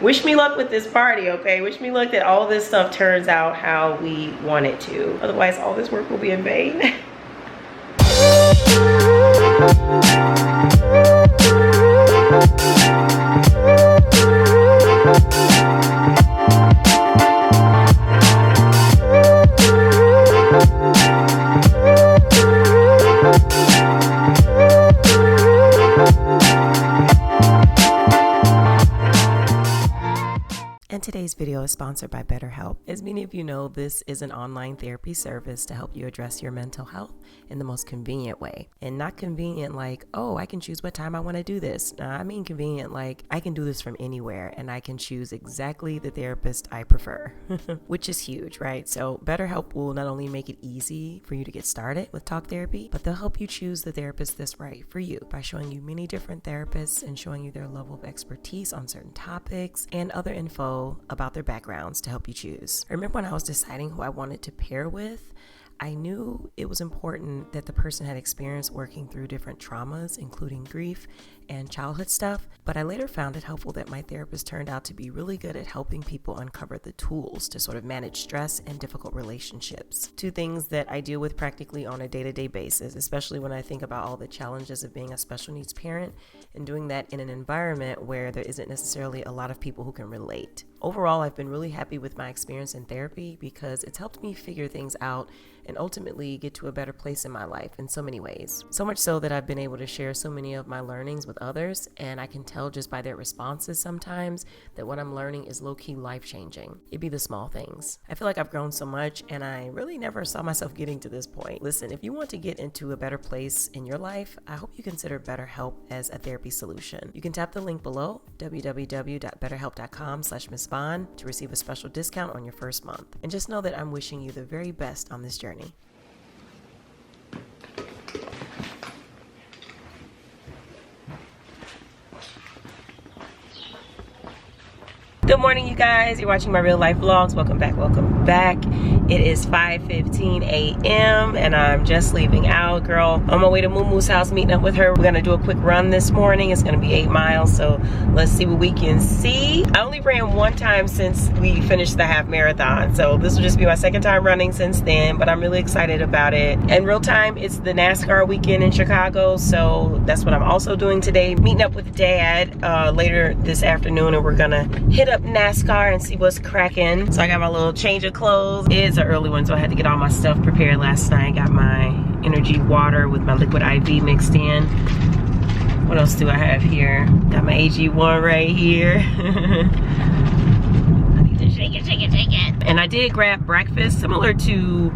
Wish me luck with this party, okay? Wish me luck that all this stuff turns out how we want it to. Otherwise, all this work will be in vain. And today's video is sponsored by BetterHelp. As many of you know, this is an online therapy service to help you address your mental health in the most convenient way. And not convenient like, oh, I can choose what time I want to do this. I mean convenient like I can do this from anywhere and I can choose exactly the therapist I prefer, which is huge, right? So BetterHelp will not only make it easy for you to get started with talk therapy, but they'll help you choose the therapist that's right for you by showing you many different therapists and showing you their level of expertise on certain topics and other info about their backgrounds to help you choose. I remember when I was deciding who I wanted to pair with, I knew it was important that the person had experience working through different traumas, including grief and childhood stuff, but I later found it helpful that my therapist turned out to be really good at helping people uncover the tools to sort of manage stress and difficult relationships. Two things that I deal with practically on a day-to-day basis, especially when I think about all the challenges of being a special needs parent and doing that in an environment where there isn't necessarily a lot of people who can relate. Overall, I've been really happy with my experience in therapy because it's helped me figure things out and ultimately get to a better place in my life in so many ways. So much so that I've been able to share so many of my learnings with others, and I can tell just by their responses sometimes that what I'm learning is low-key life-changing. It'd be the small things. I feel like I've grown so much and I really never saw myself getting to this point. Listen, if you want to get into a better place in your life, I hope you consider BetterHelp as a therapy solution. You can tap the link below, www.betterhelp.com/MsVaughn, to receive a special discount on your first month. And just know that I'm wishing you the very best on this journey. Good morning, you guys. You're watching my real life vlogs. Welcome back, welcome back. It is 5:15 a.m. and I'm just leaving out, girl. On my way to Moomoo's house, meeting up with her. We're gonna do a quick run this morning. It's gonna be 8 miles, so let's see what we can see. I only ran one time since we finished the half marathon, so this will just be my second time running since then, but I'm really excited about it. In real time, it's the NASCAR weekend in Chicago, so that's what I'm also doing today. Meeting up with Dad later this afternoon, and we're gonna hit up NASCAR and see what's cracking. So I got my little change of clothes. It's an early one, so I had to get all my stuff prepared last night. Got my energy water with my liquid IV mixed in. What else do I have here? Got my AG1 right here. I need to shake it, shake it, shake it. And I did grab breakfast similar to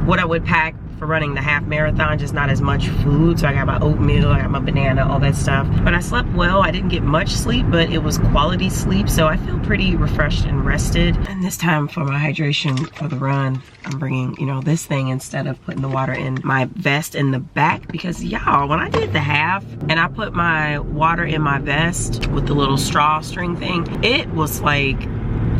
what I would pack for running the half marathon, just not as much food. So I got my oatmeal, I got my banana, all that stuff. But I slept well. I didn't get much sleep, but it was quality sleep, so I feel pretty refreshed and rested. And this time for my hydration for the run, I'm bringing, you know, this thing instead of putting the water in my vest in the back, because y'all, when I did the half and I put my water in my vest with the little straw string thing, it was like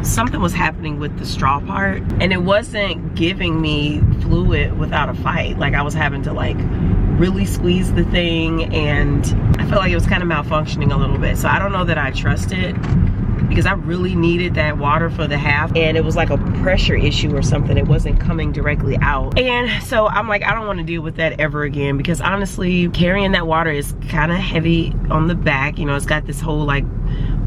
something was happening with the straw part, and it wasn't giving me fluid without a fight. Like I was having to like really squeeze the thing, and I felt like it was kind of malfunctioning a little bit. So I don't know that I trust it, because I really needed that water for the half, and it was like a pressure issue or something. It wasn't coming directly out. And so I'm like, I don't want to deal with that ever again, because honestly, carrying that water is kind of heavy on the back. You know, it's got this whole like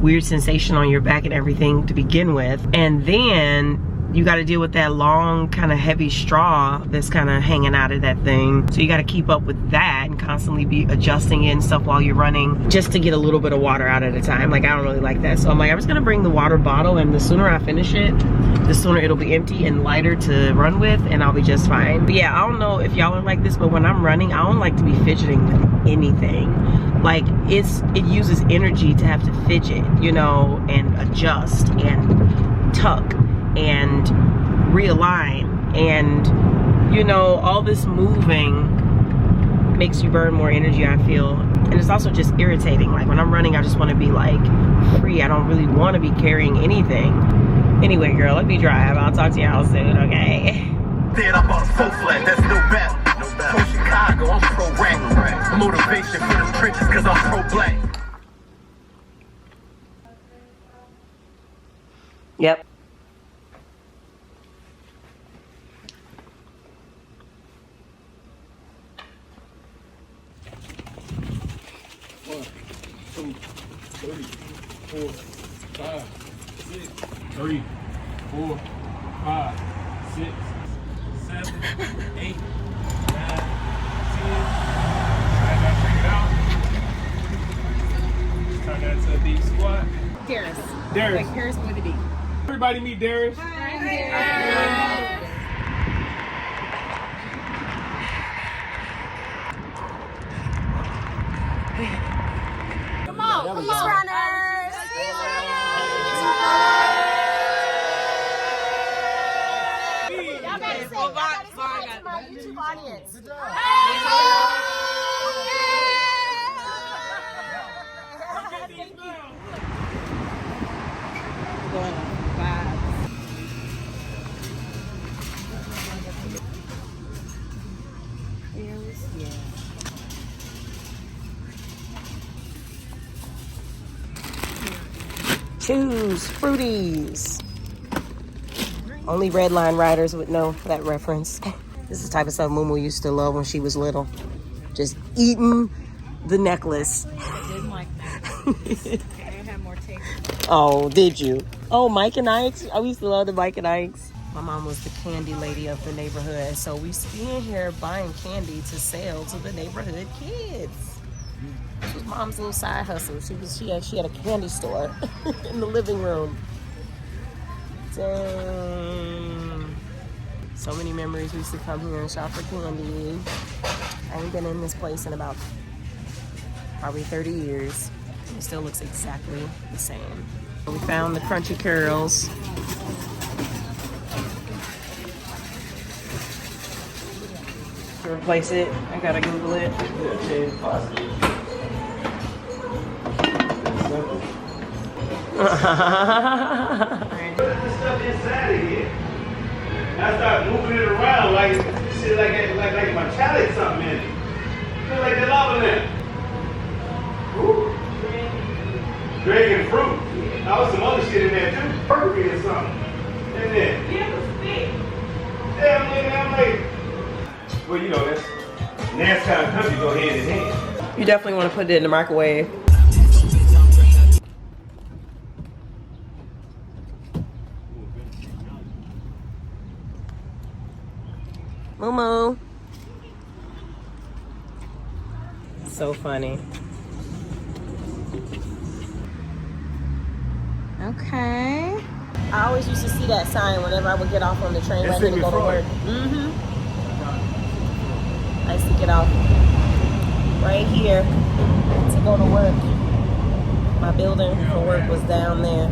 weird sensation on your back and everything to begin with, and then you got to deal with that long kind of heavy straw that's kind of hanging out of that thing. So you got to keep up with that and constantly be adjusting it and stuff while you're running, just to get a little bit of water out at a time. Like I don't really like that, so I'm like, I'm just gonna bring the water bottle, and the sooner I finish it, the sooner it'll be empty and lighter to run with, and I'll be just fine. But yeah, I don't know if y'all are like this, but when I'm running, I don't like to be fidgeting with anything. Like it uses energy to have to fidget, you know, and adjust and tuck and realign, and you know, all this moving makes you burn more energy, I feel. And it's also just irritating. Like when I'm running, I just want to be like free. I don't really want to be carrying anything. Anyway, girl, let me drive. I'll talk to y'all soon, okay? Then I'm on a full flat, that's no battle. From Chicago, I'm pro-rap. 'Cause I'm pro-black. Motivation for the trenches, 'cause I'm pro-black. Yep. One, two, 3, 4, 5, 6. 3, 4, 5, 6, 7, 8, 9, 10. Check it out. Turn that to a deep squat. Darius. Darius. Like Harrison with a D. Everybody meet Darius. Hi. Come on, come on, runners. Y'all gotta say, to my YouTube audience. Thank you. Going on vibes. Yeah. Choose Fruities. Only red line riders would know that reference. This is the type of stuff Mumu used to love when she was little. Just eating the necklace. I didn't like that. I had more taste. Oh, did you? Oh, Mike and Ike's. I used to love the Mike and Ike's. My mom was the candy lady of the neighborhood, so we used to be in here buying candy to sell to the neighborhood kids. This was Mom's little side hustle. She had a candy store in the living room. Dang. So many memories. We used to come here and shop for candy. I ain't been in this place in about probably 30 years. It still looks exactly the same. We found the crunchy curls. To replace it, I gotta Google it. This stuff inside of here. I start moving it around like shit, like my child had something in it. Feel like the lava lamp. Dragon fruit. I was some other shit in there too. Burger or something. In there. Yeah, I'm like, well, you know, that's NASCAR and country go hand in hand. You definitely want to put it in the microwave. Momo. So funny. Okay. I always used to see that sign whenever I would get off on the train ready to go to work. I used to get off right here to go to work. My building for work was down there.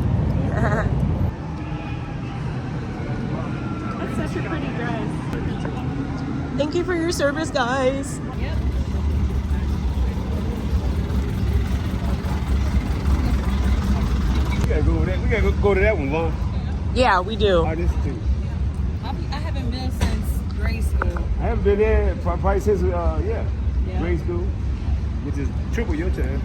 That's such a pretty dress. Thank you for your service, guys. Yep. We gotta go over that. We gotta go to that one, Vaughn. Yeah, we do. Oh, this too. I haven't been since grade school. I haven't been there probably since grade school, which is triple your time.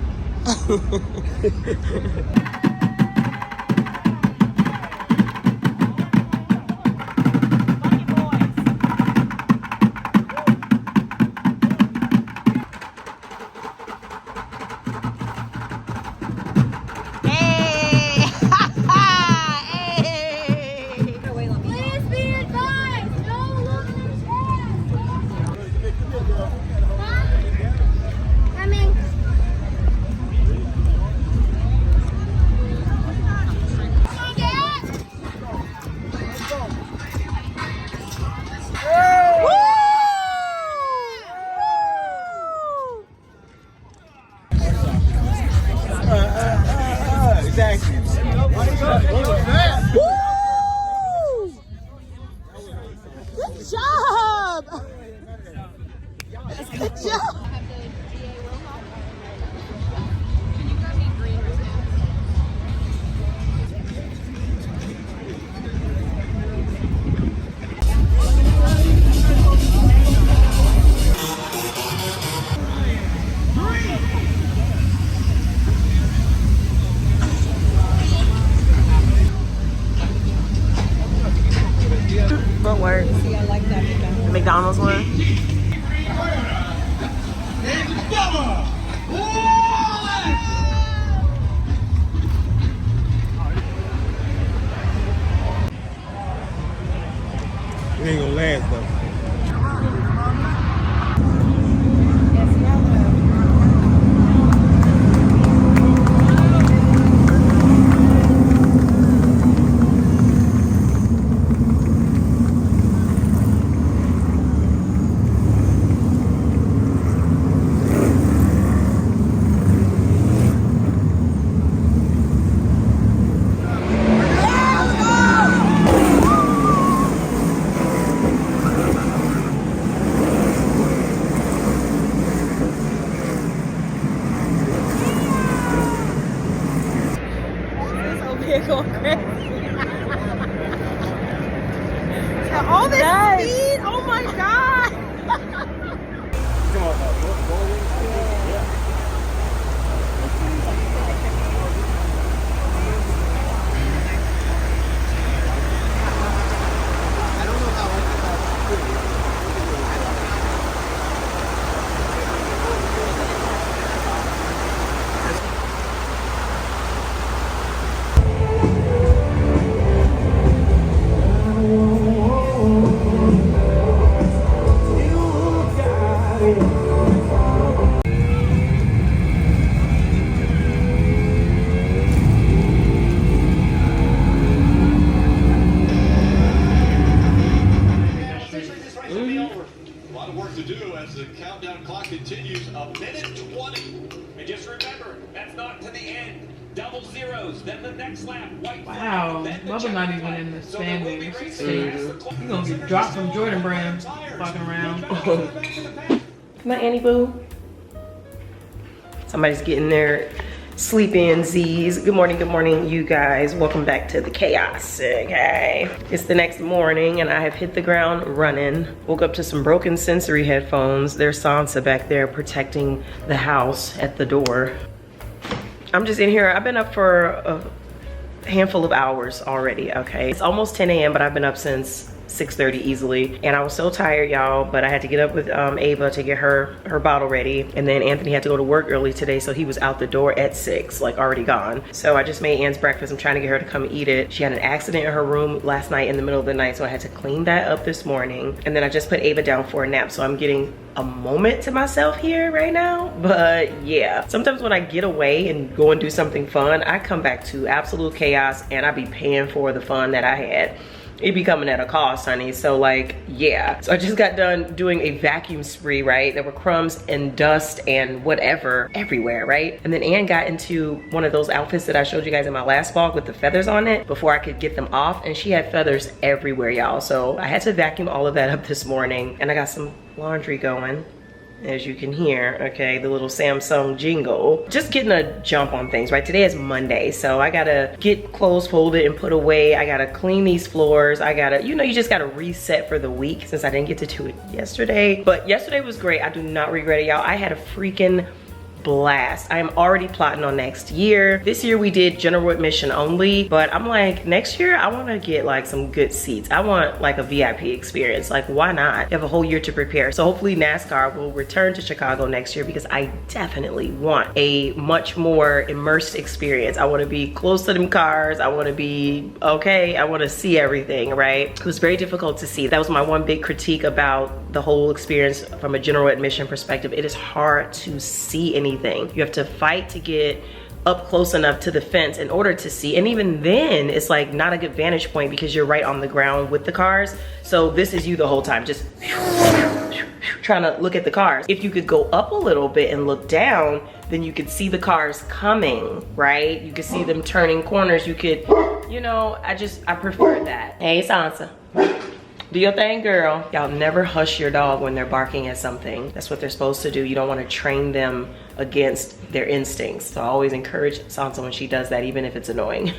McDonald's one? It ain't gonna last though. Going crazy. All this speed, oh my god. Continues a minute 20. And just remember, that's not to the end. Double zeros, then the next lap. White wow, Bubba not even in the standing. He's gonna get dropped from Jordan Brand walking around. Come on, Annie Boo. Somebody's getting their sleep-in Z's. Good morning, you guys. Welcome back to the chaos, okay? It's the next morning and I have hit the ground running. Woke up to some broken sensory headphones. There's Sansa back there protecting the house at the door. I'm just in here. I've been up for a handful of hours already, okay? It's almost 10 a.m., but I've been up since 6:30 easily, and I was so tired, y'all, but I had to get up with Ava to get her bottle ready, and then Anthony had to go to work early today, so he was out the door at 6, like already gone. So I just made Anne's breakfast. I'm trying to get her to come eat it. She had an accident in her room last night in the middle of the night, so I had to clean that up this morning, and then I just put Ava down for a nap, so I'm getting a moment to myself here right now. But yeah, sometimes when I get away and go and do something fun, I come back to absolute chaos and I be paying for the fun that I had. It be coming at a cost, honey. So like, yeah. So I just got done doing a vacuum spree, right? There were crumbs and dust and whatever everywhere, right? And then Anne got into one of those outfits that I showed you guys in my last vlog with the feathers on it before I could get them off, and she had feathers everywhere, y'all. So I had to vacuum all of that up this morning, and I got some laundry going, as you can hear, okay, the little Samsung jingle. Just getting a jump on things, right? Today is Monday, so I gotta get clothes folded and put away. I gotta clean these floors. I gotta, you know, you just gotta reset for the week since I didn't get to do it yesterday. But yesterday was great. I do not regret it, y'all. I had a freaking blast. I am already plotting on next year. This year we did general admission only, but I'm like, next year I want to get like some good seats. I want like a VIP experience. Like, why not? You have a whole year to prepare. So hopefully NASCAR will return to Chicago next year, because I definitely want a much more immersed experience. I want to be close to them cars. I want to be okay. I want to see everything, right? It was very difficult to see. That was my one big critique about the whole experience from a general admission perspective. It is hard to see anything. You have to fight to get up close enough to the fence in order to see, and even then it's like not a good vantage point because you're right on the ground with the cars. So this is you the whole time, just trying to look at the cars. If you could go up a little bit and look down, then you could see the cars coming, right? You could see them turning corners. You could, you know, I prefer that. Hey, Sansa. Do your thing, girl. Y'all never hush your dog when they're barking at something. That's what they're supposed to do. You don't want to train them against their instincts. So I always encourage Sansa when she does that, even if it's annoying.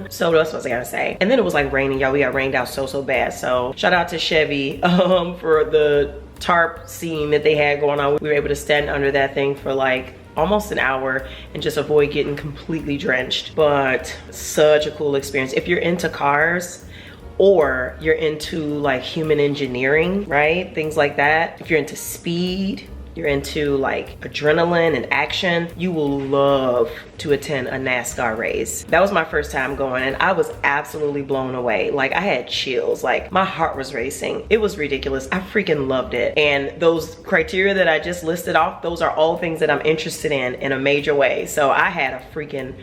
So what else was I gonna say? And then it was like raining, y'all. We got rained out so bad. So shout out to Chevy for the tarp scene that they had going on. We were able to stand under that thing for like almost an hour and just avoid getting completely drenched. But such a cool experience. If you're into cars, or you're into like human engineering, right? Things like that. If you're into speed, you're into like adrenaline and action, you will love to attend a NASCAR race. That was my first time going and I was absolutely blown away. Like I had chills, like my heart was racing. It was ridiculous. I freaking loved it. And those criteria that I just listed off, those are all things that I'm interested in a major way. So I had a freaking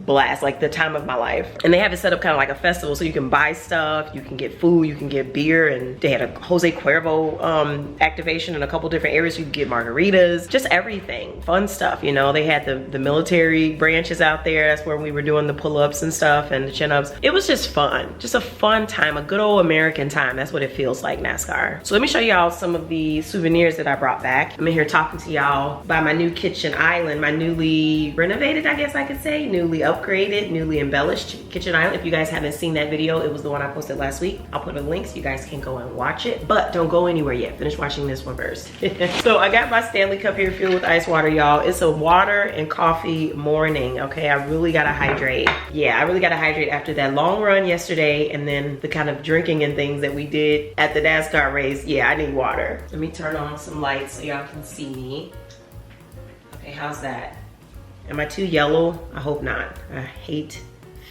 blast, like the time of my life. And they have it set up kind of like a festival, so you can buy stuff, you can get food, you can get beer, and they had a Jose Cuervo activation in a couple different areas. You can get margaritas, just everything, fun stuff, you know. They had the military branches out there. That's where we were doing the pull-ups and stuff and the chin-ups. It was just fun, just a fun time, a good old American time. That's what it feels like, NASCAR. So let me show y'all some of the souvenirs that I brought back. I'm in here talking to y'all by my new kitchen island, my newly renovated, I guess I could say, newly upgraded, newly embellished kitchen island. If you guys haven't seen that video, it was the one I posted last week. I'll put a link so you guys can go and watch it, but don't go anywhere yet. Finish watching this one first. So I got my Stanley cup here filled with ice water, y'all. It's a water and coffee morning, okay? I really gotta hydrate. Yeah, I really gotta hydrate after that long run yesterday and then the kind of drinking and things that we did at the NASCAR race. Yeah, I need water. Let me turn on some lights so y'all can see me. Okay, how's that? Am I too yellow? I hope not. I hate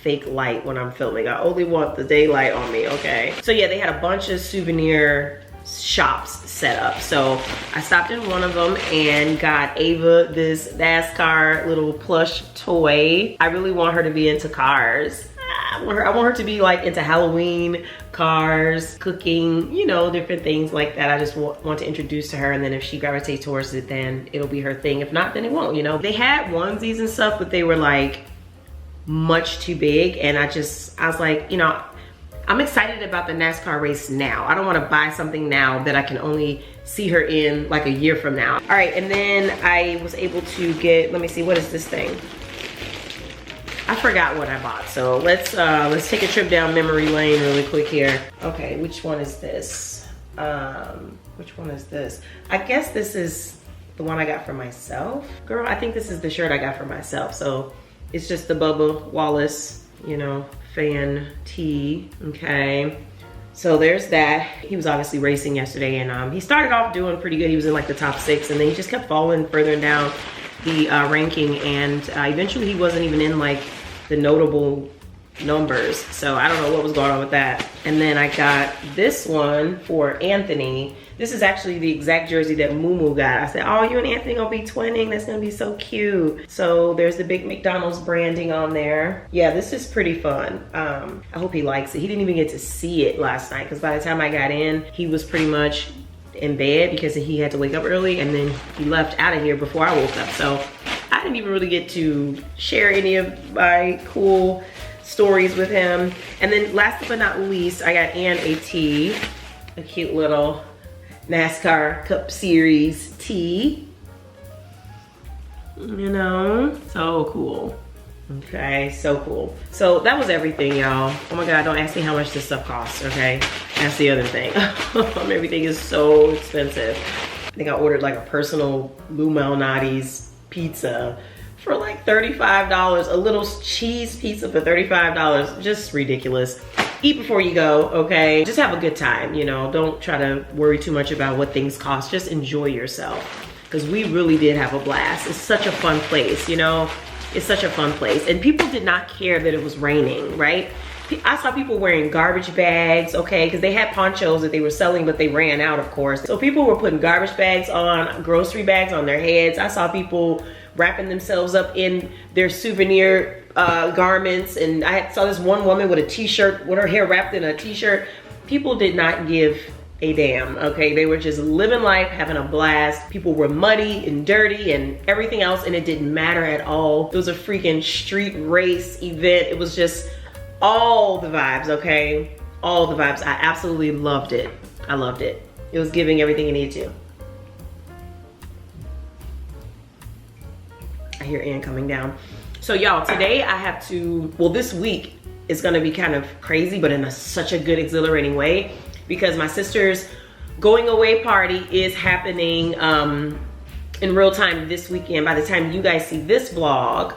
fake light when I'm filming. I only want the daylight on me, okay? So yeah, they had a bunch of souvenir shops set up. So I stopped in one of them and got Ava this NASCAR little plush toy. I really want her to be into cars. I want her to be like into Halloween, cars, cooking, you know, different things like that. I just want to introduce to her, and then if she gravitates towards it, then it'll be her thing. If not, then it won't, you know. They had onesies and stuff, but they were like much too big, and I was like, you know, I'm excited about the NASCAR race now. I don't want to buy something now that I can only see her in like a year from now. All right, and then I was able to get, let me see, what is this thing? I forgot what I bought, so let's take a trip down memory lane really quick here. Okay, which one is this? Which one is this? I guess this is the one I got for myself. Girl, I think this is the shirt I got for myself. So it's just the Bubba Wallace, you know, fan tee, okay. So there's that. He was obviously racing yesterday, and he started off doing pretty good. He was in like the top 6, and then he just kept falling further down the ranking, and eventually he wasn't even in like the notable numbers. So I don't know what was going on with that. And then I got this one for Anthony. This is actually the exact jersey that Mumu got. I said, oh, you and Anthony gonna be twinning. That's gonna be so cute. So there's the big McDonald's branding on there. Yeah, this is pretty fun. I hope he likes it. He didn't even get to see it last night, because by the time I got in, he was pretty much in bed because he had to wake up early, and then he left out of here before I woke up. So I didn't even really get to share any of my cool stories with him. And then last but not least, I got Ann a tee, a cute little NASCAR Cup Series tee. You know, so cool. Okay, so cool. So that was everything, y'all. Oh my God, don't ask me how much this stuff costs, okay? That's the other thing. Everything is so expensive. I think I ordered like a personal Lou Malnati's pizza for like $35. A little cheese pizza for $35. Just ridiculous. Eat before you go, okay? Just have a good time, you know? Don't try to worry too much about what things cost. Just enjoy yourself, because we really did have a blast. It's such a fun place, you know? It's such a fun place. And people did not care that it was raining, right? I saw people wearing garbage bags, okay, because they had ponchos that they were selling, but they ran out, of course. So people were putting garbage bags on, grocery bags on their heads. I saw people wrapping themselves up in their souvenir garments, and I saw this one woman with a t-shirt, with her hair wrapped in a t-shirt. People did not give a damn, okay? They were just living life, having a blast. People were muddy and dirty and everything else, and it didn't matter at all. It was a freaking street race event. It was just all the vibes, okay? All the vibes. I absolutely loved it. I loved it. It was giving everything it needed to. I hear Ann coming down. So y'all, today I have to, well, this week is gonna be kind of crazy, but in such a good, exhilarating way, because my sister's going away party is happening in real time this weekend. By the time you guys see this vlog,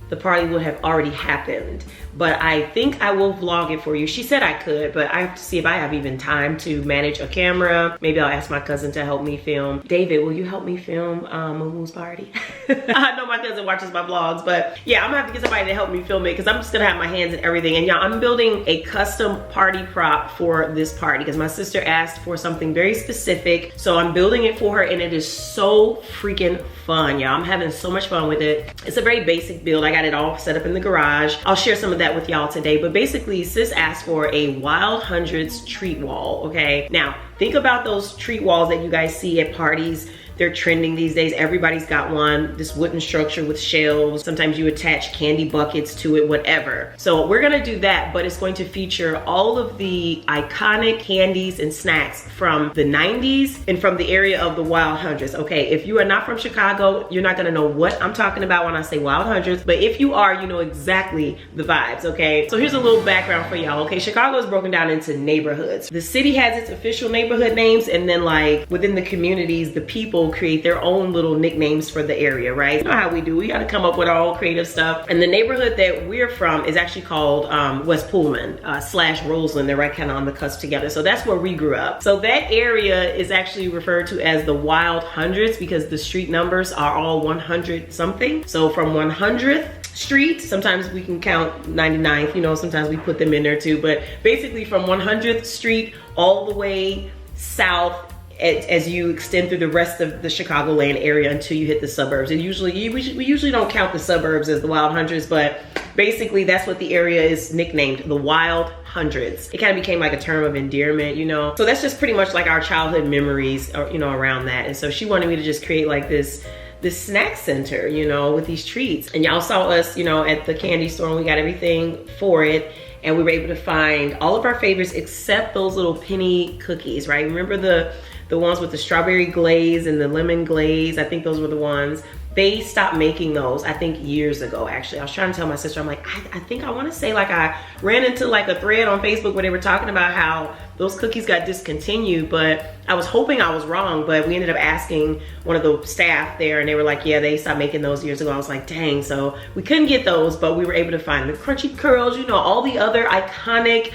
the party will have already happened. but I think I will vlog it for you. She said I could, but I have to see if I have even time to manage a camera. Maybe I'll ask my cousin to help me film. David, will you help me film Moomoo's party? I know my cousin watches my vlogs, but yeah, I'm gonna have to get somebody to help me film it because I'm just gonna have my hands in everything. And y'all, I'm building a custom party prop for this party because my sister asked for something very specific. So I'm building it for her and it is so freaking fun, y'all. I'm having so much fun with it. It's a very basic build. I got it all set up in the garage. I'll share some of that with y'all today, but basically sis asked for a Wild Hundreds treat wall, okay? Now, think about those treat walls that you guys see at parties. They're trending these days. Everybody's got one, this wooden structure with shelves. Sometimes you attach candy buckets to it, whatever. So we're gonna do that, but it's going to feature all of the iconic candies and snacks from the 90s and from the area of the Wild Hundreds. Okay, if you are not from Chicago, you're not gonna know what I'm talking about when I say Wild Hundreds, but if you are, you know exactly the vibes, okay? So here's a little background for y'all, okay? Chicago is broken down into neighborhoods. The city has its official neighborhood names, and then like within the communities, the people create their own little nicknames for the area, right? You know how we do, we gotta come up with our own creative stuff. And the neighborhood that we're from is actually called West Pullman slash Roseland. They're right kind of on the cusp together. So that's where we grew up. So that area is actually referred to as the Wild Hundreds because the street numbers are all 100 something. So from 100th Street, sometimes we can count 99th, you know, sometimes we put them in there too, but basically from 100th Street all the way south as you extend through the rest of the Chicagoland area until you hit the suburbs. And usually, we usually don't count the suburbs as the Wild Hundreds, but basically that's what the area is nicknamed, the Wild Hundreds. It kind of became like a term of endearment, you know? So that's just pretty much like our childhood memories, you know, around that. And so she wanted me to just create like this snack center, you know, with these treats. And y'all saw us, you know, at the candy store and we got everything for it. And we were able to find all of our favorites except those little penny cookies, right? Remember the ones with the strawberry glaze and the lemon glaze? I think those were the ones. They stopped making those, I think years ago, actually. I was trying to tell my sister, I'm like, I think I wanna say like I ran into like a thread on Facebook where they were talking about how those cookies got discontinued, but I was hoping I was wrong, but we ended up asking one of the staff there and they were like, yeah, they stopped making those years ago. I was like, dang, so we couldn't get those, but we were able to find the Crunchy Curls, you know, all the other iconic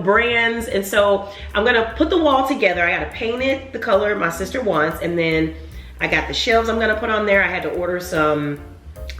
brands. And so I'm gonna put the wall together. I gotta paint it the color my sister wants, and then I got the shelves I'm gonna put on there. I had to order some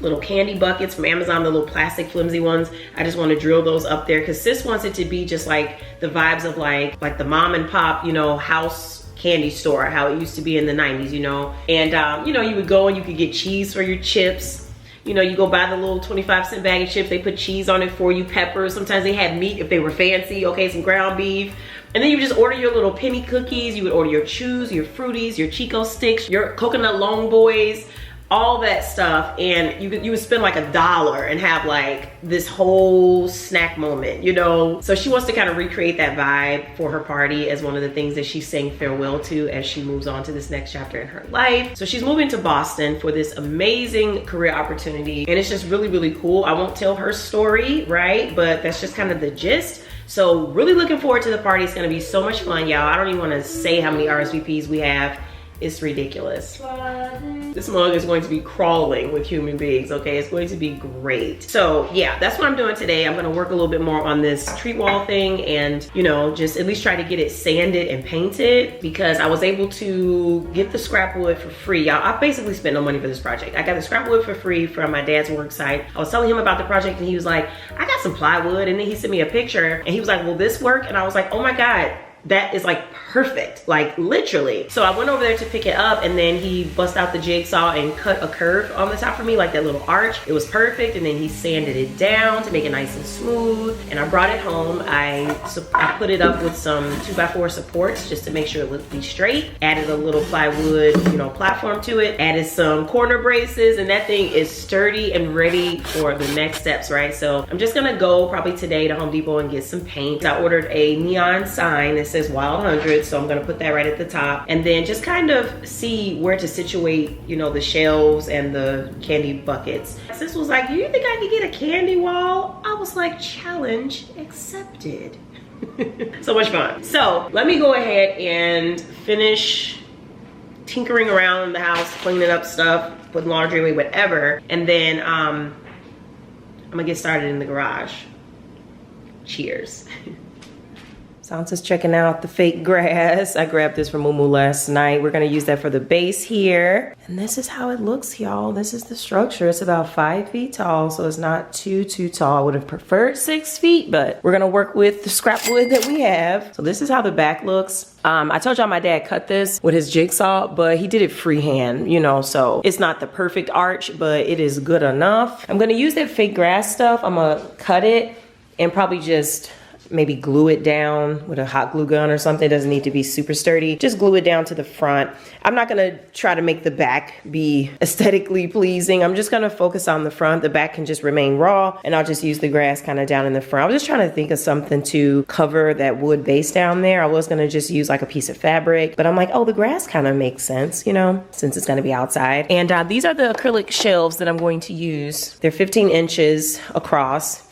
little candy buckets from Amazon, the little plastic flimsy ones. I just want to drill those up there because sis wants it to be just like the vibes of like the mom and pop, you know, house candy store, how it used to be in the 90s, you know. And you know, you would go and you could get cheese for your chips. You know, you go buy the little 25-cent bag of chips, they put cheese on it for you, peppers. Sometimes they had meat if they were fancy, okay, some ground beef. And then you would just order your little penny cookies, you would order your chews, your fruities, your Chico sticks, your coconut long boys, all that stuff. And you would spend like $1 and have like this whole snack moment, you know? So she wants to kind of recreate that vibe for her party as one of the things that she's saying farewell to as she moves on to this next chapter in her life. So she's moving to Boston for this amazing career opportunity. And it's just really, really cool. I won't tell her story, right? But that's just kind of the gist. So really looking forward to the party. It's gonna be so much fun, y'all. I don't even wanna say how many RSVPs we have. It's ridiculous. This mug is going to be crawling with human beings, okay? It's going to be great. So yeah, that's what I'm doing today. I'm gonna work a little bit more on this treat wall thing and, you know, just at least try to get it sanded and painted because I was able to get the scrap wood for free. Y'all, I basically spent no money for this project. I got the scrap wood for free from my dad's work site. I was telling him about the project and he was like, I got some plywood, and then he sent me a picture and he was like, will this work? And I was like, oh my God, that is like perfect, like literally. So I went over there to pick it up and then he bust out the jigsaw and cut a curve on the top for me, like that little arch. It was perfect. And then he sanded it down to make it nice and smooth. And I brought it home. I put it up with some 2x4 supports just to make sure it would be straight. Added a little plywood, you know, platform to it. Added some corner braces, and that thing is sturdy and ready for the next steps, right? So I'm just gonna go probably today to Home Depot and get some paint. I ordered a neon sign that says Wild Hundreds, so I'm gonna put that right at the top, and then just kind of see where to situate, you know, the shelves and the candy buckets. Sis was like, you think I could get a candy wall? I was like, challenge accepted. So much fun. So let me go ahead and finish tinkering around the house, cleaning up stuff, putting laundry away, whatever, and then I'm gonna get started in the garage. Cheers. Sansa's checking out the fake grass. I grabbed this from Mumu last night. We're gonna use that for the base here. And this is how it looks, y'all. This is the structure. It's about 5 feet tall, so it's not too tall. I would have preferred 6 feet, but we're gonna work with the scrap wood that we have. So this is how the back looks. I told y'all my dad cut this with his jigsaw, but he did it freehand, you know, so it's not the perfect arch, but it is good enough. I'm gonna use that fake grass stuff. I'm gonna cut it and probably just maybe glue it down with a hot glue gun or something. It doesn't need to be super sturdy. Just glue it down to the front. I'm not gonna try to make the back be aesthetically pleasing. I'm just gonna focus on the front. The back can just remain raw, and I'll just use the grass kind of down in the front. I was just trying to think of something to cover that wood base down there. I was gonna just use like a piece of fabric, but I'm like, oh, the grass kind of makes sense, you know, since it's gonna be outside. And these are the acrylic shelves that I'm going to use. They're 15 inches across,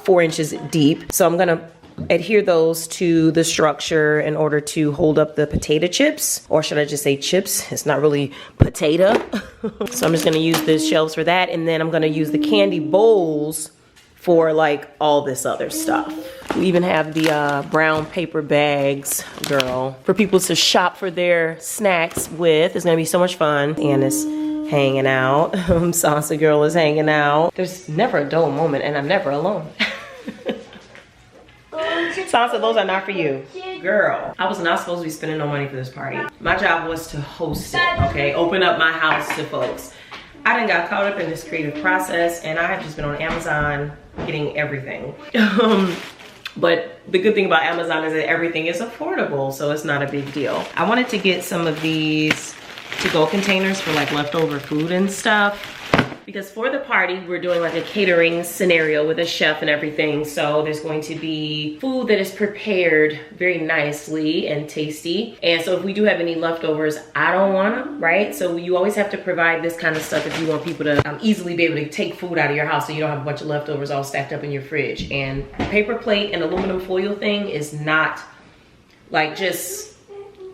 4 inches deep. So I'm gonna adhere those to the structure in order to hold up the potato chips, or should I just say chips? It's not really potato. So I'm just gonna use the shelves for that, and then I'm gonna use the candy bowls for like all this other stuff. We even have the brown paper bags, girl, for people to shop for their snacks with. It's gonna be so much fun. And it's hanging out. Sansa girl is hanging out. There's never a dull moment, and I'm never alone. Sansa, those are not for you. Girl, I was not supposed to be spending no money for this party. My job was to host it, okay? Open up my house to folks. I done got caught up in this creative process, and I have just been on Amazon getting everything. But the good thing about Amazon is that everything is affordable, so it's not a big deal. I wanted to get some of these to-go containers for like leftover food and stuff, because for the party we're doing like a catering scenario with a chef and everything. So there's going to be food that is prepared very nicely and tasty, and so if we do have any leftovers, I don't want them, right? So you always have to provide this kind of stuff if you want people to easily be able to take food out of your house, so you don't have a bunch of leftovers all stacked up in your fridge. And the paper plate and aluminum foil thing is not like, just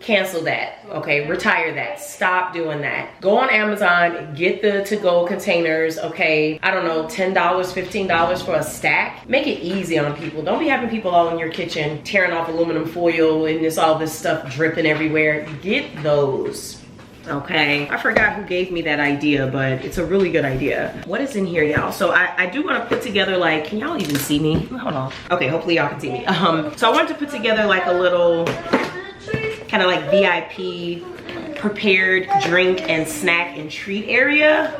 cancel that, okay? Retire that. Stop doing that. Go on Amazon, get the to-go containers, okay? I don't know, $10, $15 for a stack. Make it easy on people. Don't be having people all in your kitchen tearing off aluminum foil and there's all this stuff dripping everywhere. Get those, okay? I forgot who gave me that idea, but it's a really good idea. What is in here, y'all? So I do want to put together, like, can y'all even see me? Hold on. Okay, hopefully y'all can see me. So I wanted to put together like a little kind of like VIP prepared drink and snack and treat area.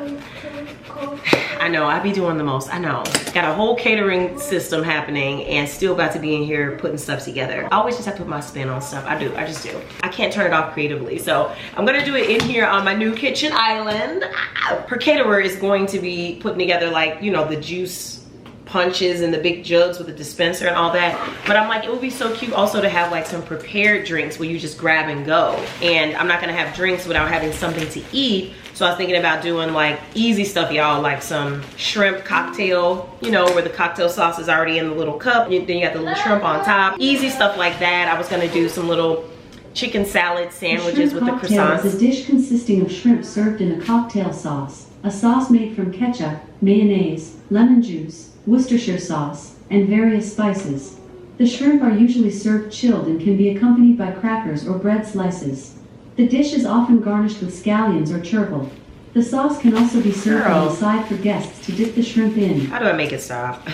I know, I be doing the most, I know. Got a whole catering system happening and still about to be in here putting stuff together. I always just have to put my spin on stuff. I just do. I can't turn it off creatively. So I'm gonna do it in here on my new kitchen island. Her caterer is going to be putting together, like, you know, the juice punches and the big jugs with the dispenser and all that. But I'm like, it would be so cute also to have like some prepared drinks where you just grab and go. And I'm not gonna have drinks without having something to eat. So I was thinking about doing like easy stuff, y'all, like some shrimp cocktail, you know, where the cocktail sauce is already in the little cup. Then you got the little shrimp on top. Easy stuff like that. I was gonna do some little chicken salad sandwiches with the croissants. Is a dish consisting of shrimp served in a cocktail sauce. A sauce made from ketchup, mayonnaise, lemon juice, Worcestershire sauce, and various spices. The shrimp are usually served chilled and can be accompanied by crackers or bread slices. The dish is often garnished with scallions or chervil. The sauce can also be served on the side for guests to dip the shrimp in. How do I make it stop?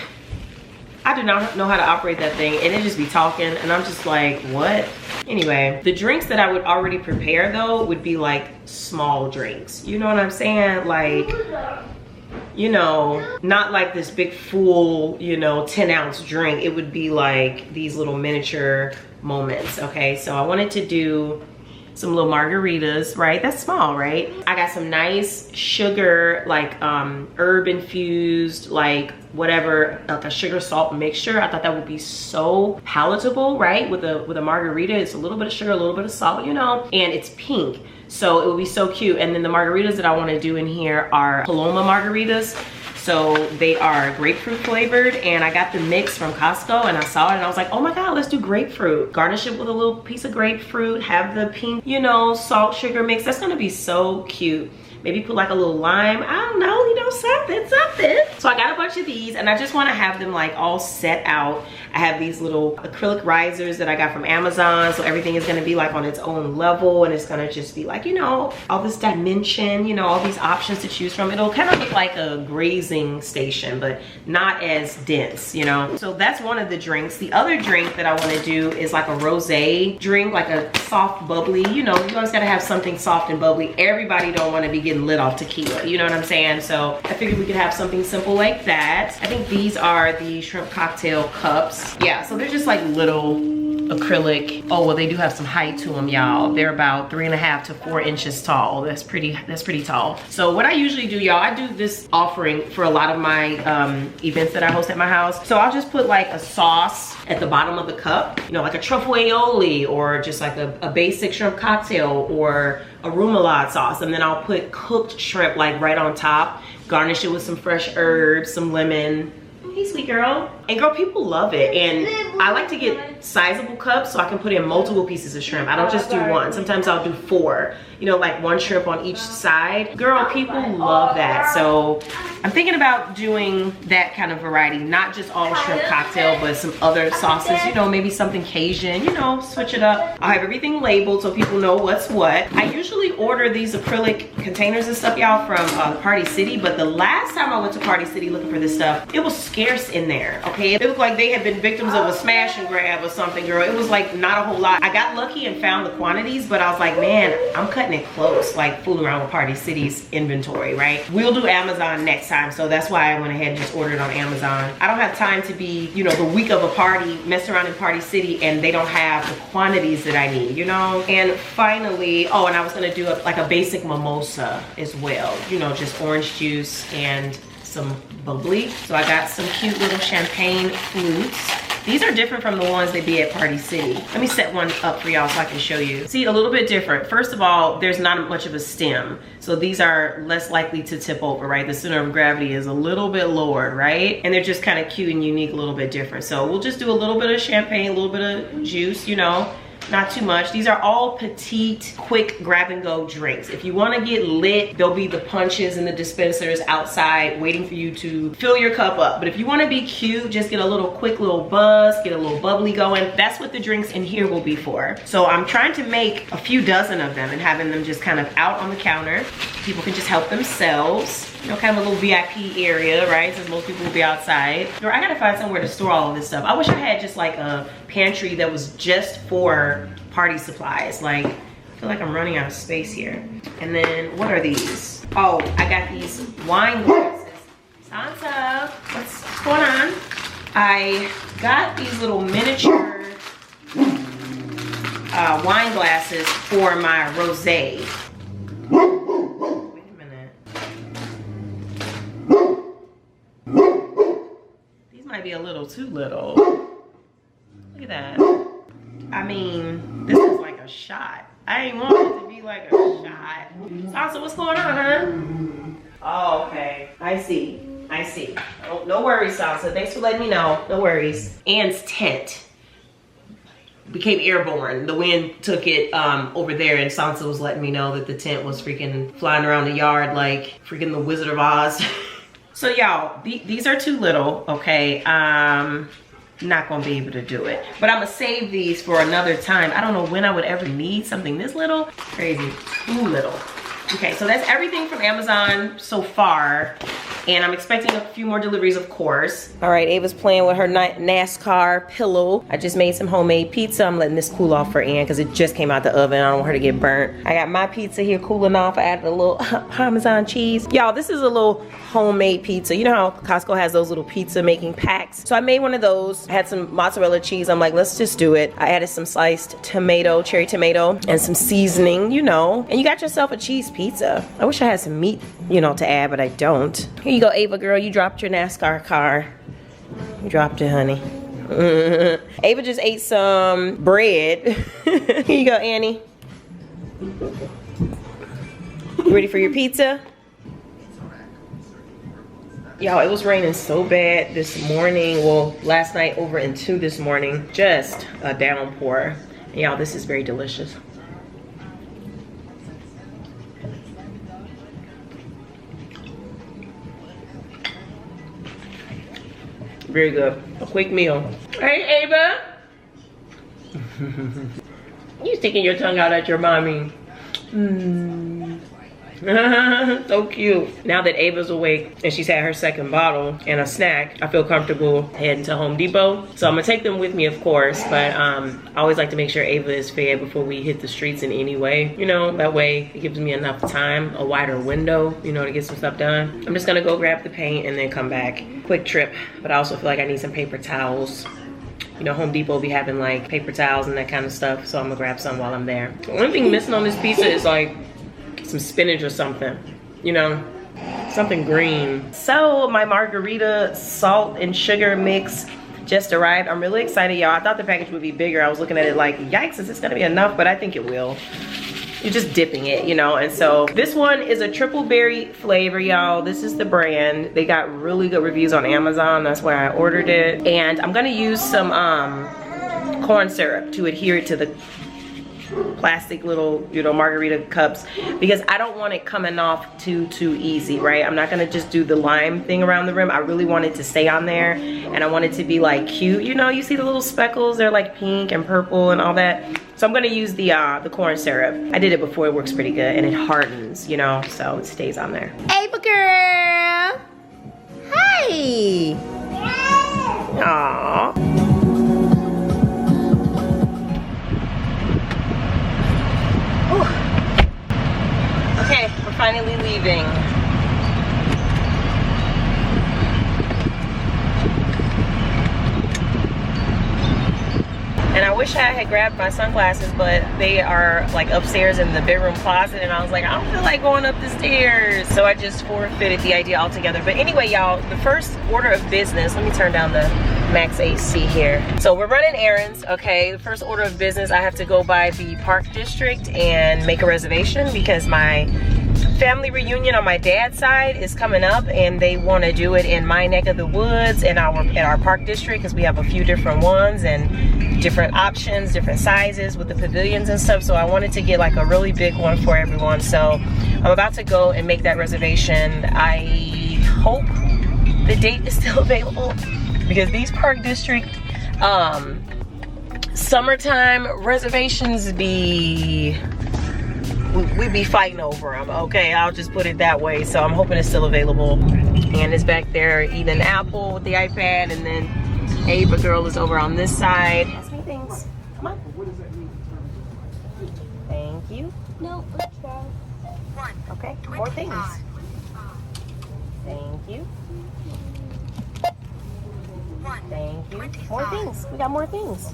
I do not know how to operate that thing, and it just be talking, and I'm just like, what? Anyway, the drinks that I would already prepare though would be like small drinks. You know what I'm saying? Like, you know, not like this big full, you know, 10-ounce drink. It would be like these little miniature moments, okay? So I wanted to do some little margaritas, right? That's small, right? I got some nice sugar, like herb infused, like whatever, like a sugar salt mixture. I thought that would be so palatable, right? With a margarita, it's a little bit of sugar, a little bit of salt, you know, and it's pink. So it would be so cute. And then the margaritas that I want to do in here are Paloma margaritas. So they are grapefruit flavored, and I got the mix from Costco and I saw it and I was like, oh my God, let's do grapefruit. Garnish it with a little piece of grapefruit, have the pink, you know, salt sugar mix. That's gonna be so cute. Maybe put like a little lime. I don't know, you know, something. So I got a bunch of these and I just want to have them like all set out. I have these little acrylic risers that I got from Amazon. So everything is going to be like on its own level, and it's going to just be like, you know, all this dimension, you know, all these options to choose from. It'll kind of look like a grazing station, but not as dense, you know. So that's one of the drinks. The other drink that I want to do is like a rosé drink, like a soft bubbly. You know, you always got to have something soft and bubbly. Everybody don't want to be getting lit off tequila, you know what I'm saying? So I figured we could have something simple like that. I think these are the shrimp cocktail cups. Yeah, so they're just like little acrylic. Oh, well, they do have some height to them, y'all. They're about 3.5 to 4 inches tall. That's pretty tall. So what I usually do, y'all, I do this offering for a lot of my events that I host at my house. So I'll just put like a sauce at the bottom of the cup, you know, like a truffle aioli, or just like a basic shrimp cocktail, or a remoulade sauce, and then I'll put cooked shrimp like right on top, garnish it with some fresh herbs, some lemon. Hey, sweet girl. And girl, people love it. And I like to get sizable cups so I can put in multiple pieces of shrimp. I don't just do one. Sometimes I'll do 4, you know, like 1 shrimp on each side. Girl, people love that. So I'm thinking about doing that kind of variety, not just all shrimp cocktail, but some other sauces, you know, maybe something Cajun, you know, switch it up. I'll have everything labeled so people know what's what. I usually order these acrylic containers and stuff, y'all, from Party City, but the last time I went to Party City looking for this stuff, it was scarce in there, okay? It looked like they had been victims of a smash and grab or something, girl. It was like not a whole lot. I got lucky and found the quantities, but I was like, man, I'm cutting it close, like fooling around with Party City's inventory, right? We'll do Amazon next time, so that's why I went ahead and just ordered on Amazon. I don't have time to be, you know, the week of a party, mess around in Party City, and they don't have the quantities that I need, you know? And finally, oh, and I was gonna do like a basic mimosa as well, you know, just orange juice and some bubbly. So I got some cute little champagne flutes. These are different from the ones they be at Party City. Let me set one up for y'all so I can show you. See, a little bit different. First of all, there's not much of a stem. So these are less likely to tip over, right? The center of gravity is a little bit lower, right? And they're just kind of cute and unique, a little bit different. So we'll just do a little bit of champagne, a little bit of juice, you know, not too much. These are all petite, quick grab and go drinks. If you want to get lit, there'll be the punches and the dispensers outside waiting for you to fill your cup up. But if you want to be cute, just get a little quick little buzz, get a little bubbly going. That's what the drinks in here will be for. So I'm trying to make a few dozen of them and having them just kind of out on the counter. People can just help themselves. You know, kind of a little VIP area, right? Since most people will be outside. Girl, I gotta find somewhere to store all of this stuff. I wish I had just like a pantry that was just for party supplies. Like, I feel like I'm running out of space here. And then, what are these? Oh, I got these wine glasses. Santa, what's going on? I got these little miniature wine glasses for my rosé. Might be a little too little. Look at that. I mean, this is like a shot. I ain't want it to be like a shot. Salsa, what's going on, huh? Oh, okay. I see. Oh, no worries, Salsa. Thanks for letting me know. No worries. Anne's tent became airborne. The wind took it over there, and Sansa was letting me know that the tent was freaking flying around the yard like freaking the Wizard of Oz. So y'all, these are too little, okay? Not gonna be able to do it. But I'm gonna save these for another time. I don't know when I would ever need something this little. Crazy, too little. Okay, so that's everything from Amazon so far. And I'm expecting a few more deliveries, of course. All right, Ava's playing with her NASCAR pillow. I just made some homemade pizza. I'm letting this cool off for Ann because it just came out the oven. I don't want her to get burnt. I got my pizza here cooling off. I added a little Parmesan cheese. Y'all, this is a little homemade pizza. You know how Costco has those little pizza making packs? So I made one of those. I had some mozzarella cheese. I'm like, let's just do it. I added some sliced tomato, cherry tomato, and some seasoning, you know. And you got yourself a cheese pizza. I wish I had some meat, you know, to add, but I don't. Here you go, Ava girl. You dropped your NASCAR car. You dropped it, honey. Ava just ate some bread. Here you go, Annie. You ready for your pizza? Y'all, it was raining so bad this morning. Well, last night over into this morning. Just a downpour. And y'all, this is very delicious. Very good. A quick meal. Hey, Ava. You sticking your tongue out at your mommy. So cute. Now that Ava's awake and she's had her second bottle and a snack, I feel comfortable heading to Home Depot. So I'm gonna take them with me, of course, but I always like to make sure Ava is fed before we hit the streets in any way. You know, that way it gives me enough time, a wider window, you know, to get some stuff done. I'm just gonna go grab the paint and then come back. Quick trip, but I also feel like I need some paper towels. You know, Home Depot be having like paper towels and that kind of stuff, so I'm gonna grab some while I'm there. The only thing missing on this pizza is like some spinach or something, you know, something green. So my margarita salt and sugar mix just arrived. I'm really excited, y'all. I thought the package would be bigger. I was looking at it like, yikes, is this gonna be enough? But I think it will. You're just dipping it, you know. And so this one is a triple berry flavor, y'all. This is the brand. They got really good reviews on Amazon. That's why I ordered it. And I'm gonna use some corn syrup to adhere it to the plastic little, you know, margarita cups, because I don't want it coming off too easy, right? I'm not gonna just do the lime thing around the rim. I really want it to stay on there, and I want it to be like cute. You know, you see the little speckles, they're like pink and purple and all that. So I'm gonna use the corn syrup. I did it before, it works pretty good, and it hardens, you know, so it stays on there. Ava girl, hey. Aww. Okay, we're finally leaving. And I wish I had grabbed my sunglasses, but they are like upstairs in the bedroom closet, and I was like, I don't feel like going up the stairs. So I just forfeited the idea altogether. But anyway, y'all, the first order of business, let me turn down the max AC here. So we're running errands, okay? The first order of business, I have to go by the Park District and make a reservation because my family reunion on my dad's side is coming up, and they want to do it in my neck of the woods in our Park District, because we have a few different ones and different options, different sizes with the pavilions and stuff. So I wanted to get like a really big one for everyone. So I'm about to go and make that reservation. I hope the date is still available, because these Park District summertime reservations we'd be fighting over them, okay? I'll just put it that way. So I'm hoping it's still available. And it's back there eating an apple with the iPad, and then Ava girl is over on this side. Ask me things. Come on. Thank you. No, let's try. Okay, more things. Thank you. Thank you. More things. We got more things.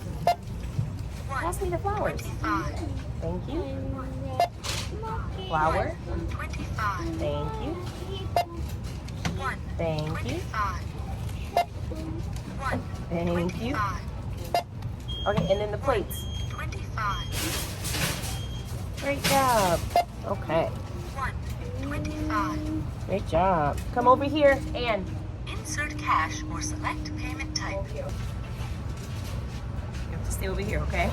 Pass me the flowers. Thank you. Flower. Thank you. Thank you. Thank you. Okay, and then the plates. Great job. Okay. Great job. Come over here and insert cash or select payment type. You have to stay over here, okay?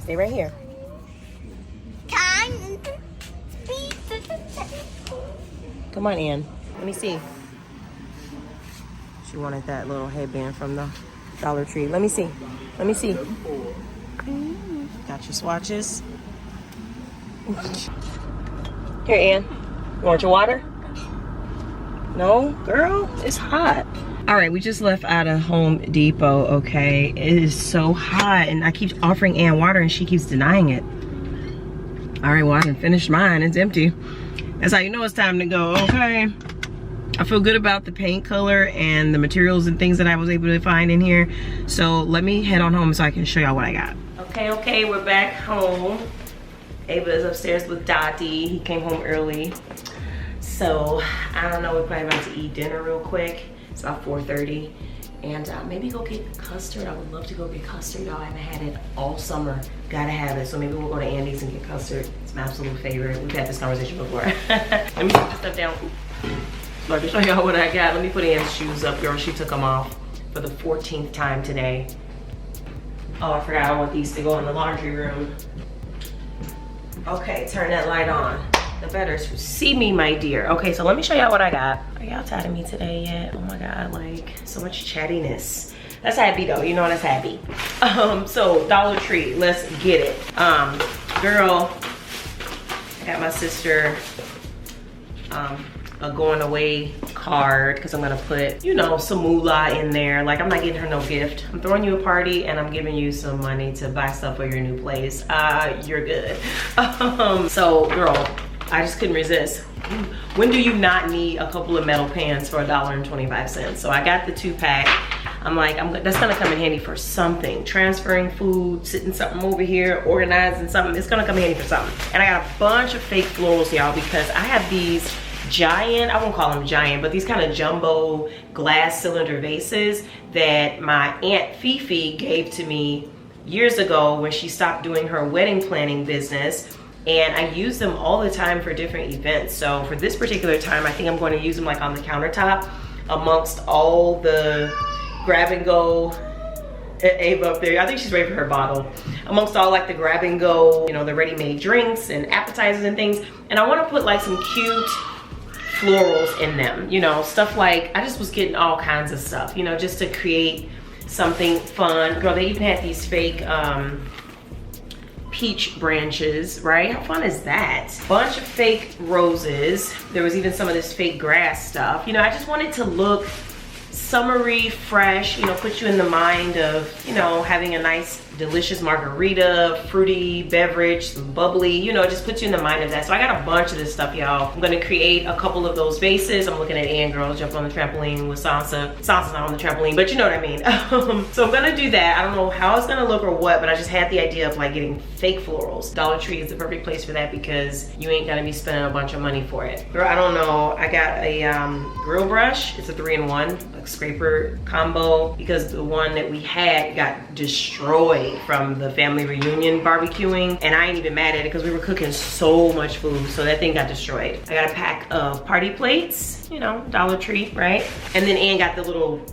Stay right here. Come on, Ann. Let me see. She wanted that little headband from the Dollar Tree. Let me see. Let me see. Got your swatches. Here, Ann. You want your water? No? Girl, it's hot. All right, we just left out of Home Depot, okay? It is so hot, and I keep offering Ann water, and she keeps denying it. All right, well, I done finished mine. It's empty. That's how you know it's time to go, okay? I feel good about the paint color and the materials and things that I was able to find in here. So let me head on home so I can show y'all what I got. Okay, we're back home. Ava is upstairs with Dottie. He came home early. So, I don't know, we're probably about to eat dinner real quick. It's about 4:30. And maybe go get custard. I would love to go get custard, y'all. I haven't had it all summer. Gotta have it. So maybe we'll go to Andy's and get custard. It's my absolute favorite. We've had this conversation before. Let me put this stuff down. So I can show y'all what I got. Let me put Ann's shoes up, girl. She took them off for the 14th time today. Oh, I forgot I want these to go in the laundry room. Okay, turn that light on. the better to see me, my dear. Okay, so let me show y'all what I got. Are y'all tired of me today yet? Oh my God, like so much chattiness. That's happy though, you know that's happy. So Dollar Tree, let's get it. Girl, I got my sister a going away card because I'm gonna put, you know, some moolah in there. Like, I'm not getting her no gift. I'm throwing you a party and I'm giving you some money to buy stuff for your new place. You're good. So girl, I just couldn't resist. When do you not need a couple of metal pans for $1.25? So I got the 2-pack. I'm like, that's gonna come in handy for something. Transferring food, sitting something over here, organizing something. It's gonna come in handy for something. And I got a bunch of fake florals, y'all, because I have these giant, I won't call them giant, but these kind of jumbo glass cylinder vases that my Aunt Fifi gave to me years ago when she stopped doing her wedding planning business. And I use them all the time for different events. So for this particular time, I think I'm going to use them like on the countertop amongst all the grab and go. Ava up there, I think she's ready for her bottle. Amongst all like the grab and go, you know, the ready-made drinks and appetizers and things. And I want to put like some cute florals in them, you know, stuff like, I just was getting all kinds of stuff, you know, just to create something fun. Girl, they even had these fake peach branches, right? How fun is that? Bunch of fake roses. There was even some of this fake grass stuff. You know, I just wanted to look summery, fresh, you know, put you in the mind of, you know, having a nice delicious margarita, fruity beverage, some bubbly, you know, just puts you in the mind of that. So I got a bunch of this stuff, y'all. I'm gonna create a couple of those vases. I'm looking at Ann girl jumping on the trampoline with Sansa. Sansa's not on the trampoline, but you know what I mean. So I'm gonna do that. I don't know how it's gonna look or what, but I just had the idea of like getting fake florals. Dollar Tree is the perfect place for that because you ain't gotta be spending a bunch of money for it. Girl, I don't know. I got a grill brush. It's a 3-in-1, like scraper combo, because the one that we had got destroyed from the family reunion barbecuing, and I ain't even mad at it because we were cooking so much food, so that thing got destroyed. I got a pack of party plates, you know, Dollar Tree, right? And then Ann got the little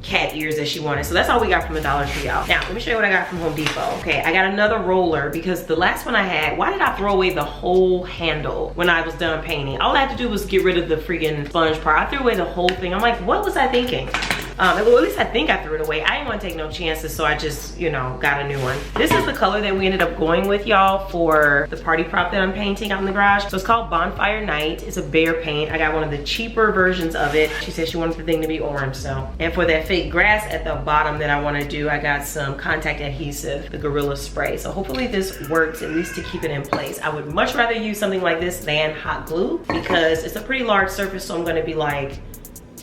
cat ears that she wanted. So that's all we got from the Dollar Tree, y'all. Now, let me show you what I got from Home Depot. Okay, I got another roller because the last one I had, why did I throw away the whole handle when I was done painting? All I had to do was get rid of the freaking sponge part. I threw away the whole thing. I'm like, what was I thinking? Well, at least I think I threw it away. I didn't want to take no chances, so I just, you know, got a new one. This is the color that we ended up going with, y'all, for the party prop that I'm painting out in the garage. So it's called Bonfire Night. It's a bear paint. I got one of the cheaper versions of it. She said she wanted the thing to be orange, so. And for that fake grass at the bottom that I want to do, I got some contact adhesive, the Gorilla Spray. So hopefully this works, at least to keep it in place. I would much rather use something like this than hot glue because it's a pretty large surface, so I'm going to be like,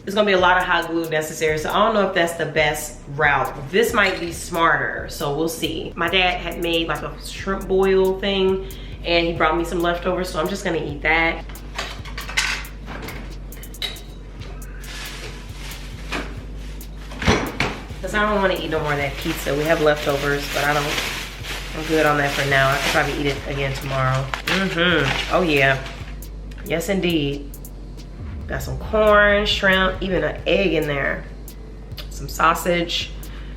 there's gonna be a lot of hot glue necessary, so I don't know if that's the best route. This might be smarter, so we'll see. My dad had made like a shrimp boil thing, and he brought me some leftovers, so I'm just gonna eat that. Because I don't want to eat no more of that pizza. We have leftovers, but I'm good on that for now. I could probably eat it again tomorrow. Oh yeah, yes indeed. Got some corn, shrimp, even an egg in there. Some sausage.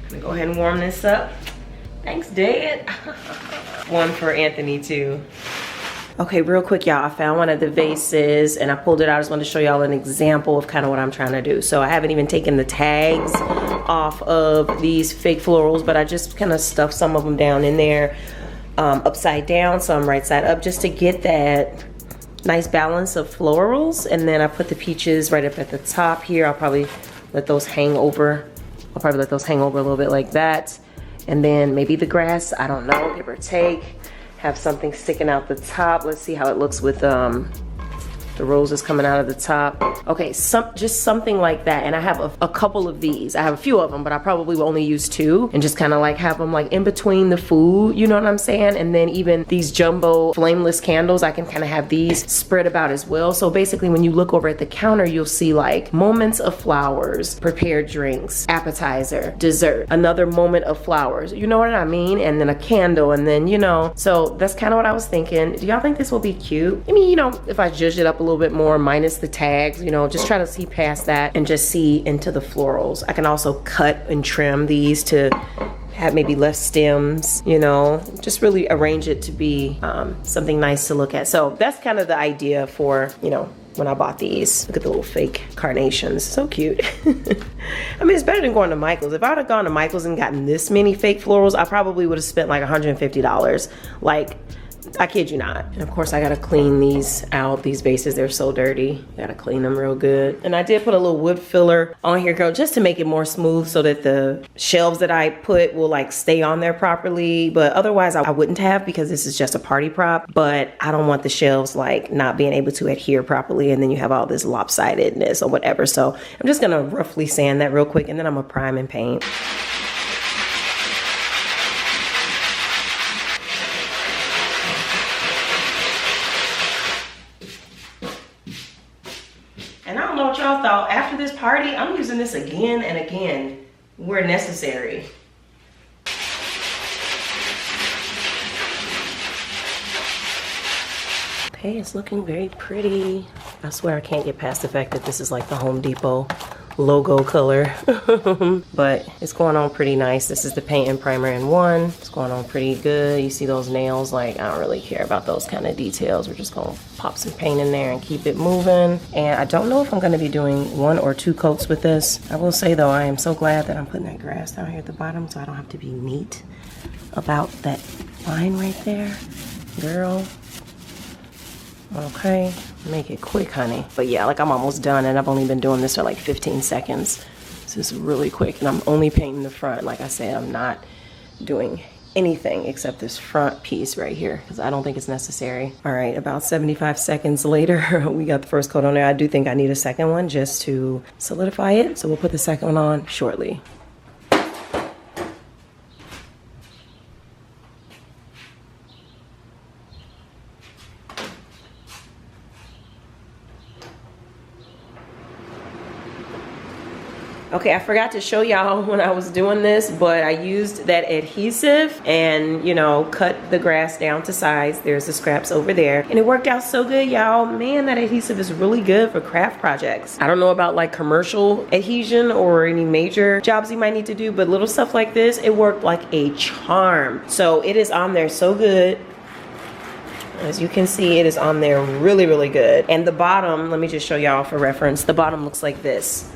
Gonna go ahead and warm this up. Thanks, Dad. One for Anthony too. Okay, real quick, y'all. I found one of the vases and I pulled it out. I just wanted to show y'all an example of kind of what I'm trying to do. So I haven't even taken the tags off of these fake florals, but I just kind of stuffed some of them down in there, upside down, some right side up, just to get that nice balance of florals. And then I put the peaches right up at the top here. I'll probably let those hang over. I'll probably let those hang over a little bit like that. And then maybe the grass, I don't know, give or take. Have something sticking out the top. Let's see how it looks with the roses coming out of the top. Okay, just something like that. And I have a couple of these. I have a few of them, but I probably will only use 2 and just kind of like have them like in between the food, you know what I'm saying? And then even these jumbo flameless candles, I can kind of have these spread about as well. So basically when you look over at the counter, you'll see like moments of flowers, prepared drinks, appetizer, dessert, another moment of flowers, you know what I mean? And then a candle, and then, you know, so that's kind of what I was thinking. Do y'all think this will be cute? I mean, you know, if I zhuzh it up a little bit more minus the tags, you know, just try to see past that and just see into the florals. I can also cut and trim these to have maybe less stems, you know, just really arrange it to be something nice to look at. So that's kind of the idea for, you know, when I bought these. Look at the little fake carnations, so cute. I mean, it's better than going to Michael's. If I would have gone to Michael's and gotten this many fake florals, I probably would have spent like $150. Like, I kid you not. And of course I gotta clean these out. These bases, they're so dirty. Gotta clean them real good. And I did put a little wood filler on here, girl, just to make it more smooth so that the shelves that I put will like stay on there properly. But otherwise I wouldn't have, because this is just a party prop. But I don't want the shelves like not being able to adhere properly, and then you have all this lopsidedness or whatever. So I'm just gonna roughly sand that real quick, and then I'm gonna prime and paint. And I don't know what y'all thought. After this party, I'm using this again and again where necessary. Okay, it's looking very pretty. I swear I can't get past the fact that this is like the Home Depot logo color. But it's going on pretty nice. This is the paint and primer in one. It's going on pretty good. You see those nails? Like, I don't really care about those kind of details. We're just gonna pop some paint in there and keep it moving. And I don't know if I'm gonna be doing 1 or 2 coats with this. I will say though, I am so glad that I'm putting that grass down here at the bottom, so I don't have to be neat about that line right there. Girl. Okay, make it quick, honey. But yeah, like I'm almost done, and I've only been doing this for like 15 seconds. So it's really quick, and I'm only painting the front. Like I said, I'm not doing anything except this front piece right here, because I don't think it's necessary. All right, about 75 seconds later, we got the first coat on there. I do think I need a second one just to solidify it. So we'll put the second one on shortly. Okay, I forgot to show y'all when I was doing this, but I used that adhesive and, you know, cut the grass down to size. There's the scraps over there. And it worked out so good, y'all. Man, that adhesive is really good for craft projects. I don't know about like commercial adhesion or any major jobs you might need to do, but little stuff like this, it worked like a charm. So it is on there so good. As you can see, it is on there really, really good. And the bottom, let me just show y'all for reference, the bottom looks like this.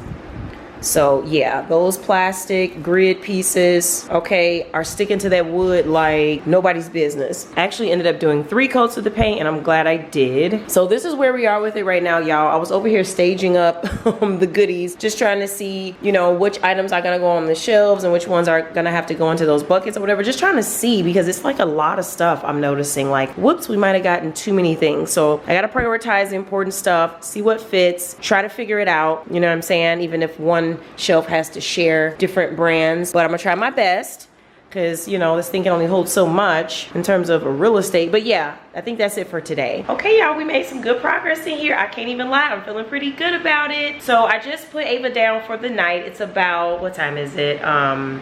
So yeah, those plastic grid pieces, okay, are sticking to that wood like nobody's business. I actually ended up doing 3 coats of the paint, and I'm glad I did. So this is where we are with it right now, y'all. I was over here staging up the goodies, just trying to see, you know, which items are gonna go on the shelves and which ones are gonna have to go into those buckets or whatever. Just trying to see, because it's like a lot of stuff I'm noticing. Like, whoops, we might have gotten too many things. So I gotta prioritize the important stuff, see what fits, try to figure it out, you know what I'm saying? Even if one shelf has to share different brands, but I'm gonna try my best, because, you know, this thing can only hold so much in terms of a real estate. But yeah, I think that's it for today. Okay, y'all, we made some good progress in here. I can't even lie, I'm feeling pretty good about it. So I just put Ava down for the night. It's about, what time is it?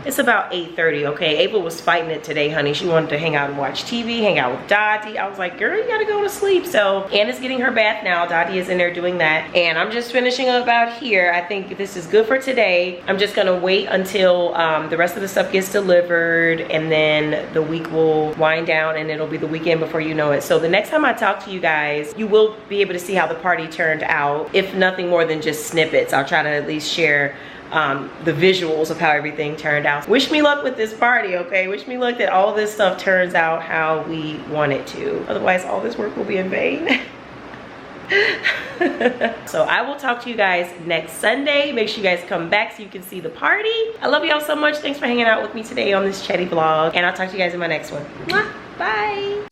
It's about 8:30, okay? Ava was fighting it today, honey. She wanted to hang out and watch TV, hang out with Dottie. I was like, girl, you gotta go to sleep. So Anna's getting her bath now. Dottie is in there doing that. And I'm just finishing up out here. I think this is good for today. I'm just gonna wait until the rest of the stuff gets delivered, and then the week will wind down, and it'll be the weekend before you know it. So the next time I talk to you guys, you will be able to see how the party turned out, if nothing more than just snippets. I'll try to at least share the visuals of how everything turned out. Wish me luck with this party, okay? Wish me luck that all this stuff turns out how we want it to. Otherwise, all this work will be in vain. So I will talk to you guys next Sunday. Make sure you guys come back so you can see the party. I love y'all so much. Thanks for hanging out with me today on this chatty vlog, and I'll talk to you guys in my next one. Mwah. Bye.